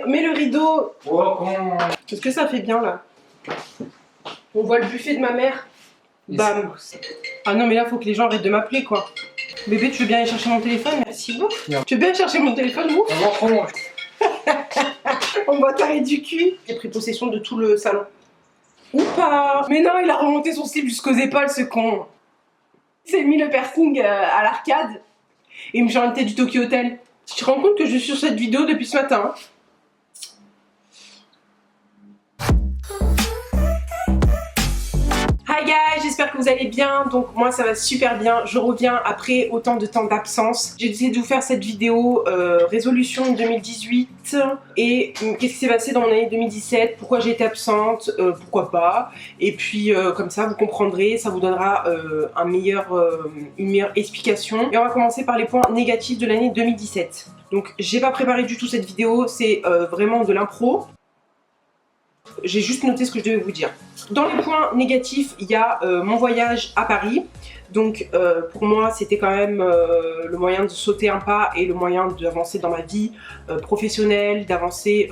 mets le rideau. Oh, con. Qu'est-ce que ça fait bien là? On voit le buffet de ma mère. Bam. Ah non mais là faut que les gens arrêtent de m'appeler quoi. Bébé, tu veux bien aller chercher mon téléphone? Merci beaucoup. Non. Tu veux bien aller chercher mon téléphone, vous? Oh, con. On va t'arrêter du cul. J'ai pris possession de tout le salon. Ou pas. Mais non, il a remonté son slip jusqu'aux épaules, ce con. Il s'est mis le piercing à l'arcade. Et il me chantait du Tokyo Hotel. Tu te rends compte que je suis sur cette vidéo depuis ce matin? Hi guys, j'espère que vous allez bien. Donc moi ça va super bien. Je reviens après autant de temps d'absence. J'ai décidé de vous faire cette vidéo résolution 2018 et qu'est-ce qui s'est passé dans mon année 2017, pourquoi j'ai été absente, pourquoi pas. Et puis comme ça vous comprendrez, ça vous donnera une meilleure explication. Et on va commencer par les points négatifs de l'année 2017. Donc j'ai pas préparé du tout cette vidéo, c'est vraiment de l'impro. J'ai juste noté ce que je devais vous dire. Dans les points négatifs, il y a mon voyage à Paris. Donc pour moi, c'était quand même le moyen de sauter un pas et le moyen d'avancer dans ma vie professionnelle, d'avancer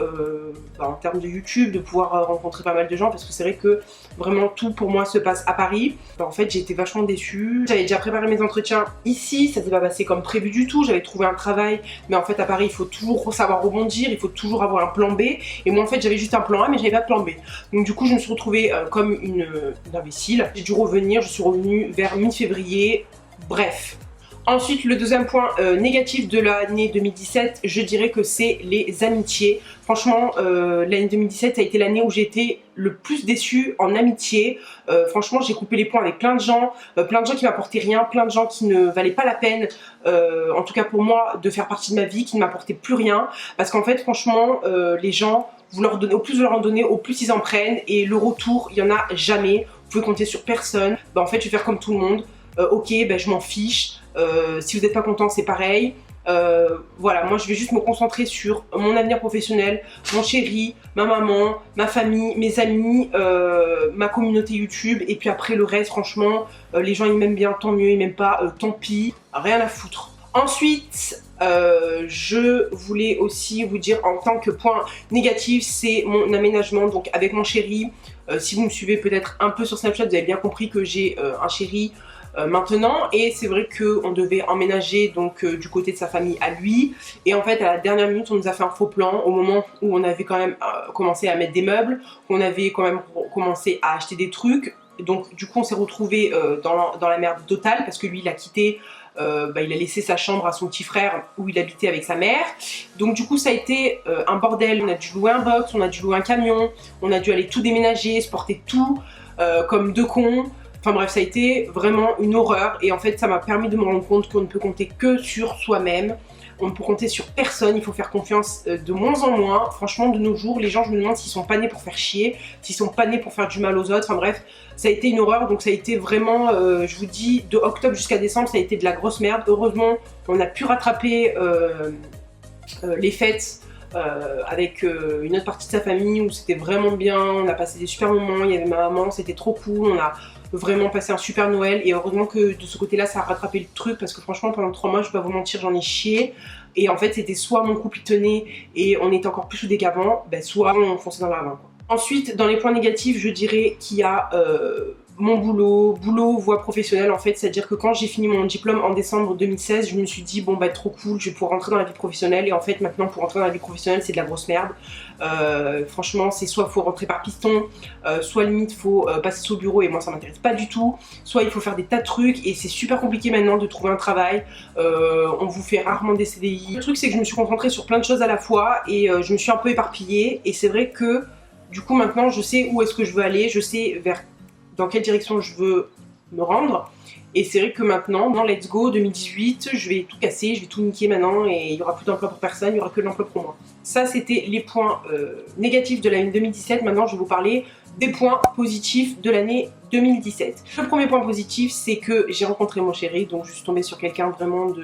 en termes de YouTube, de pouvoir rencontrer pas mal de gens parce que c'est vrai que vraiment tout pour moi se passe à Paris. En fait, j'ai été vachement déçue. J'avais déjà préparé mes entretiens ici, ça s'est pas passé comme prévu du tout. J'avais trouvé un travail, mais en fait à Paris, il faut toujours savoir rebondir, il faut toujours avoir un plan B. Et moi en fait, j'avais juste un plan A, mais j'avais pas de plan B. Donc du coup, je me suis retrouvée comme une imbécile. J'ai dû revenir, je suis revenue vers mi-février, bref. Ensuite, le deuxième point négatif de l'année 2017, je dirais que c'est les amitiés. Franchement, l'année 2017 a été l'année où j'ai été le plus déçue en amitié. Franchement, j'ai coupé les ponts avec plein de gens qui m'apportaient rien, plein de gens qui ne valaient pas la peine, en tout cas pour moi, de faire partie de ma vie, qui ne m'apportaient plus rien. Parce qu'en fait, franchement, les gens, vous leur donnez, au plus vous leur en donnez, au plus ils en prennent. Et le retour, il n'y en a jamais. Vous pouvez compter sur personne. Bah, en fait, je vais faire comme tout le monde. Ok, ben je m'en fiche. Si vous n'êtes pas content, c'est pareil. Voilà, moi je vais juste me concentrer sur mon avenir professionnel, mon chéri, ma maman, ma famille, mes amis, ma communauté YouTube. Et puis après le reste, franchement, les gens ils m'aiment bien, tant mieux, ils m'aiment pas, tant pis, rien à foutre. Ensuite, je voulais aussi vous dire en tant que point négatif, c'est mon aménagement donc avec mon chéri. Si vous me suivez peut-être un peu sur Snapchat, vous avez bien compris que j'ai un chéri maintenant, et c'est vrai qu'on devait emménager donc du côté de sa famille à lui, et en fait à la dernière minute on nous a fait un faux plan au moment où on avait quand même commencé à mettre des meubles, on avait quand même commencé à acheter des trucs, donc du coup on s'est retrouvé dans la merde totale parce que lui il a quitté, il a laissé sa chambre à son petit frère où il habitait avec sa mère. Donc du coup ça a été un bordel, on a dû louer un box, on a dû louer un camion, on a dû aller tout déménager, se porter tout comme deux cons. Enfin bref, ça a été vraiment une horreur et en fait ça m'a permis de me rendre compte qu'on ne peut compter que sur soi-même. On ne peut compter sur personne, il faut faire confiance de moins en moins. Franchement, de nos jours, les gens, je me demande s'ils sont pas nés pour faire chier, s'ils sont pas nés pour faire du mal aux autres. Enfin bref, ça a été une horreur, donc ça a été vraiment, je vous dis, de octobre jusqu'à décembre, ça a été de la grosse merde. Heureusement, on a pu rattraper les fêtes avec une autre partie de sa famille où c'était vraiment bien, on a passé des super moments, il y avait ma maman, c'était trop cool, on a vraiment passé un super Noël et heureusement que de ce côté là ça a rattrapé le truc parce que franchement pendant 3 mois je vais pas vous mentir j'en ai chié et en fait c'était soit mon couple tenait et on était encore plus soudés qu'avant, soit on fonçait dans la main. Ensuite dans les points négatifs je dirais qu'il y a mon boulot, voie professionnelle en fait, c'est-à-dire que quand j'ai fini mon diplôme en décembre 2016, je me suis dit bon trop cool, je vais pouvoir rentrer dans la vie professionnelle et en fait maintenant pour rentrer dans la vie professionnelle c'est de la grosse merde. Franchement c'est soit faut rentrer par piston, soit limite faut passer sous le bureau et moi ça m'intéresse pas du tout, soit il faut faire des tas de trucs et c'est super compliqué maintenant de trouver un travail, on vous fait rarement des CDI. Le truc c'est que je me suis concentrée sur plein de choses à la fois et je me suis un peu éparpillée et c'est vrai que du coup maintenant je sais où est-ce que je veux aller, je sais dans quelle direction je veux me rendre. Et c'est vrai que maintenant, dans Let's Go 2018, je vais tout casser, je vais tout niquer maintenant et il n'y aura plus d'emploi pour personne, il n'y aura que de l'emploi pour moi. Ça, c'était les points négatifs de l'année 2017. Maintenant, je vais vous parler des points positifs de l'année 2017. Le premier point positif, c'est que j'ai rencontré mon chéri, donc je suis tombée sur quelqu'un vraiment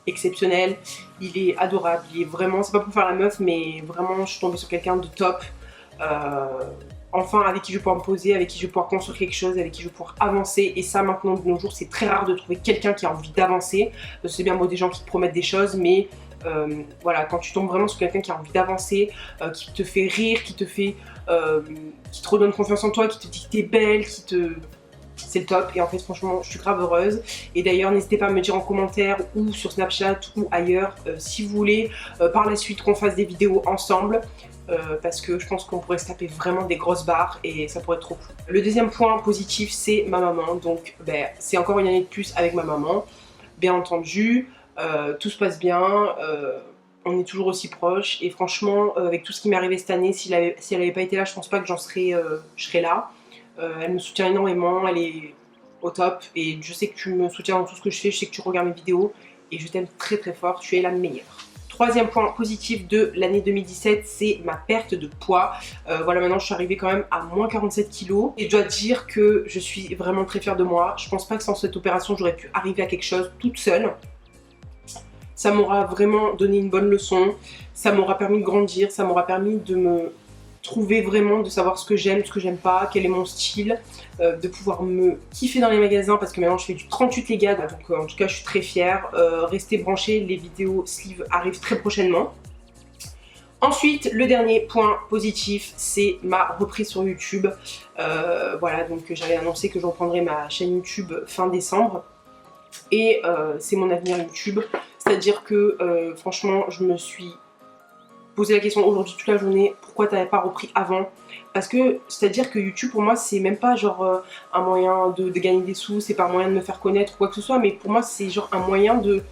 exceptionnel. Il est adorable, il est vraiment, c'est pas pour faire la meuf, mais vraiment, je suis tombée sur quelqu'un de top. Enfin avec qui je vais pouvoir me poser, avec qui je vais pouvoir construire quelque chose, avec qui je vais pouvoir avancer. Et ça maintenant de nos jours c'est très rare de trouver quelqu'un qui a envie d'avancer. C'est bien beau des gens qui te promettent des choses mais Voilà, quand tu tombes vraiment sur quelqu'un qui a envie d'avancer, qui te fait rire, qui te redonne confiance en toi, qui te dit que t'es belle, c'est le top. Et en fait franchement je suis grave heureuse. Et d'ailleurs n'hésitez pas à me dire en commentaire ou sur Snapchat ou ailleurs si vous voulez par la suite qu'on fasse des vidéos ensemble. Parce que je pense qu'on pourrait se taper vraiment des grosses barres et ça pourrait être trop cool. Le deuxième point positif, c'est ma maman. Donc c'est encore une année de plus avec ma maman. Bien entendu, tout se passe bien, on est toujours aussi proches. Et franchement, avec tout ce qui m'est arrivé cette année, si elle n'avait pas été là, je pense pas que je serais là. Elle me soutient énormément, elle est au top. Et je sais que tu me soutiens dans tout ce que je fais, je sais que tu regardes mes vidéos. Et je t'aime très très fort, tu es la meilleure. Troisième point positif de l'année 2017, c'est ma perte de poids. Voilà, maintenant je suis arrivée quand même à moins 47 kg. Et je dois dire que je suis vraiment très fière de moi. Je pense pas que sans cette opération, j'aurais pu arriver à quelque chose toute seule. Ça m'aura vraiment donné une bonne leçon. Ça m'aura permis de grandir, ça m'aura permis de me trouver vraiment, de savoir ce que j'aime, ce que j'aime pas, quel est mon style, de pouvoir me kiffer dans les magasins parce que maintenant je fais du 38 les gars, donc en tout cas je suis très fière. Restez branchés, les vidéos sleeve arrivent très prochainement. Ensuite, le dernier point positif, c'est ma reprise sur YouTube. Voilà, donc j'avais annoncé que je reprendrais ma chaîne YouTube fin décembre. Et c'est mon avenir YouTube, c'est-à-dire que franchement je me suis poser la question aujourd'hui toute la journée, pourquoi t'avais pas repris avant? Parce que c'est à dire que YouTube pour moi c'est même pas genre un moyen de gagner des sous, c'est pas un moyen de me faire connaître ou quoi que ce soit, mais pour moi c'est genre un moyen de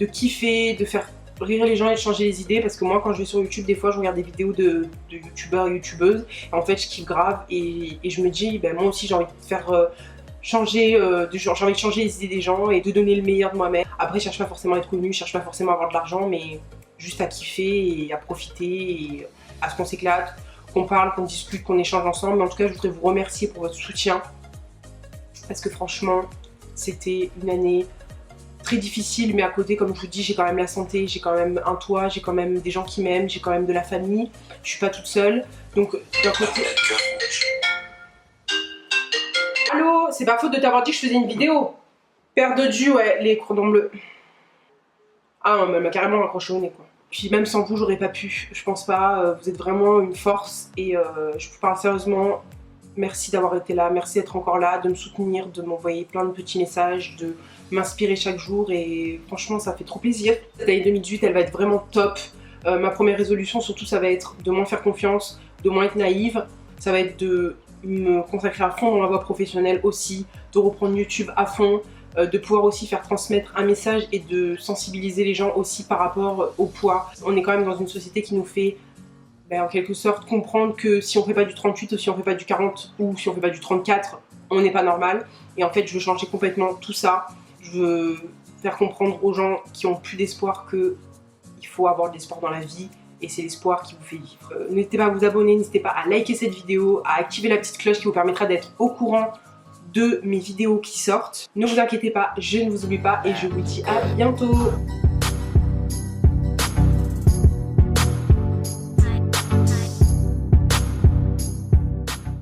kiffer, de faire rire les gens et de changer les idées. Parce que moi quand je vais sur YouTube, des fois je regarde des vidéos de youtubeurs et youtubeuses et en fait je kiffe grave et je me dis moi aussi j'ai envie de faire j'ai envie de changer les idées des gens et de donner le meilleur de moi-même. Après je cherche pas forcément à être connue, je cherche pas forcément à avoir de l'argent, mais juste à kiffer et à profiter et à ce qu'on s'éclate, qu'on parle, qu'on discute, qu'on échange ensemble. Mais en tout cas je voudrais vous remercier pour votre soutien parce que franchement c'était une année très difficile, mais à côté comme je vous dis j'ai quand même la santé, j'ai quand même un toit, j'ai quand même des gens qui m'aiment, j'ai quand même de la famille, je suis pas toute seule. Donc d'un côté... Allô, c'est pas faute de t'avoir dit que je faisais une vidéo. Père de Dieu, ouais, les cordons bleus. Ah non, elle m'a carrément accroché au nez quoi. Puis même sans vous j'aurais pas pu, je pense pas, vous êtes vraiment une force et je vous parle sérieusement, merci d'avoir été là, merci d'être encore là, de me soutenir, de m'envoyer plein de petits messages, de m'inspirer chaque jour et franchement ça fait trop plaisir. Cette année 2018 elle va être vraiment top, ma première résolution surtout ça va être de moins faire confiance, de moins être naïve, ça va être de me consacrer à fond dans la voie professionnelle aussi, de reprendre YouTube à fond, de pouvoir aussi faire transmettre un message et de sensibiliser les gens aussi par rapport au poids. On est quand même dans une société qui nous fait en quelque sorte comprendre que si on fait pas du 38 ou si on fait pas du 40 ou si on fait pas du 34, on n'est pas normal. Et en fait je veux changer complètement tout ça. Je veux faire comprendre aux gens qui ont plus d'espoir qu'il faut avoir de l'espoir dans la vie et c'est l'espoir qui vous fait vivre. N'hésitez pas à vous abonner, n'hésitez pas à liker cette vidéo, à activer la petite cloche qui vous permettra d'être au courant de mes vidéos qui sortent. Ne vous inquiétez pas, je ne vous oublie pas et je vous dis à bientôt.